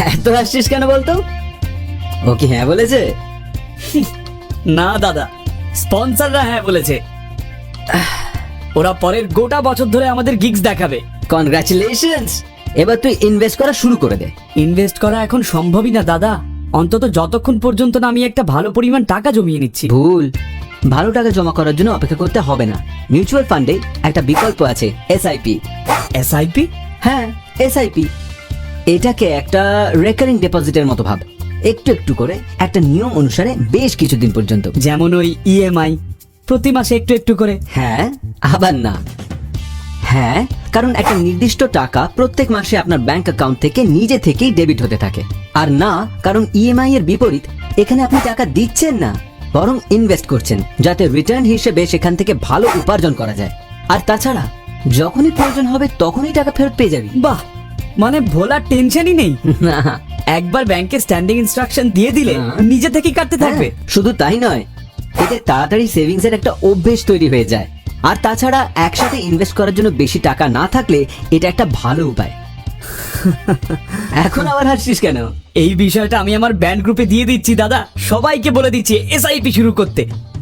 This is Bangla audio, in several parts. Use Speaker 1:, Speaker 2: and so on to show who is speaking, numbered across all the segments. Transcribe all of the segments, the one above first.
Speaker 1: এত হাসছিস কেন বলতো? ও কি হ্যাঁ বলেছে?
Speaker 2: না দাদা, স্পন্সররা হ্যাঁ বলেছে। ওরা পরের গোটা বছর ধরে আমাদের গিগস দেখাবে।
Speaker 1: কনগ্রাচুলেশনস। এবার তুই ইনভেস্ট করা শুরু করে দে।
Speaker 2: ইনভেস্ট করা এখন সম্ভবই না দাদা, অন্তত যতক্ষণ পর্যন্ত না আমি একটা ভালো পরিমাণ টাকা জমিয়ে নিচ্ছি।
Speaker 1: ভুল। ভালো টাকা জমা করার জন্য অপেক্ষা করতে হবে না। মিউচুয়াল ফান্ডে একটা বিকল্প আছে, এসআইপি।
Speaker 2: এসআইপি?
Speaker 1: হ্যাঁ, এসআইপি। এটাকে একটা রেকারিং ডিপোজিটের মতো ভাব। একটু একটু করে একটা নিয়ম অনুসারে বেশ কিছুদিন পর্যন্ত।
Speaker 2: যেমন ওই ইএমআই, প্রতি মাসে একটু একটু করে।
Speaker 1: হ্যাঁ, আবার না। হ্যাঁ, কারণ একটা নির্দিষ্ট টাকা প্রত্যেক মাসে আপনার ব্যাংক অ্যাকাউন্ট থেকে নিজে থেকেই ডেবিট হতে থাকে। আর না, কারণ ইএমআই এর বিপরীত এখানে আপনি টাকা দিচ্ছেন না, বরং ইনভেস্ট করছেন, যাতে রিটার্ন হিসেবে সেখান থেকে ভালো উপার্জন করা যায়। আর তাছাড়া যখনই প্রয়োজন হবে তখনই টাকা ফেরত পেয়ে যাবি।
Speaker 2: বাহ, মানে ভোলার টেনশনই নেই।
Speaker 1: না,
Speaker 2: একবার ব্যাংকে স্ট্যান্ডিং ইনস্ট্রাকশন দিয়ে দিলে নিজে থেকেই কাটতে থাকবে।
Speaker 1: শুধু তাই নয়, এতে তাড়াতাড়ি সেভিংস এর একটা অভ্যেস তৈরি হয়ে যায়। আর তাছাড়া একসাথে ইনভেস্ট করার জন্য বেশি টাকা না থাকলে এটা একটা ভালো উপায়। এখন আবার হাসছিস কেন?
Speaker 2: এই বিষয়টা আমি আমার ব্যান্ড গ্রুপে দিয়ে দিচ্ছি দাদা, সবাইকে বলে দিচ্ছি এসআইপি শুরু করতে।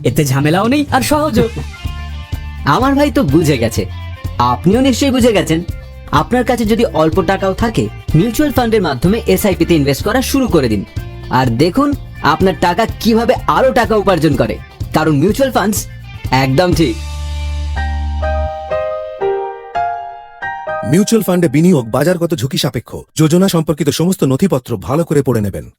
Speaker 2: এতে ঝামেলাও নেই আর সহজও।
Speaker 1: আমার ভাই তো বুঝে গেছে, আপনিও নিশ্চয়ই বুঝে গেছেন। আপনার কাছে যদি অল্প টাকাও থাকে, মিউচুয়াল ফান্ডের মাধ্যমে এসআইপি তে ইনভেস্ট করা শুরু করে দিন। আর দেখুন আপনার টাকা কিভাবে আরো টাকা উপার্জন করে। কারণ মিউচুয়াল ফান্ডস একদম ঠিক।
Speaker 3: মিউচুয়াল ফান্ডে বিনিয়োগ বাজারগত ঝুঁকি সাপেক্ষ। যোজনা সম্পর্কিত সমস্ত নথিপত্র ভালো করে পড়ে নেবেন।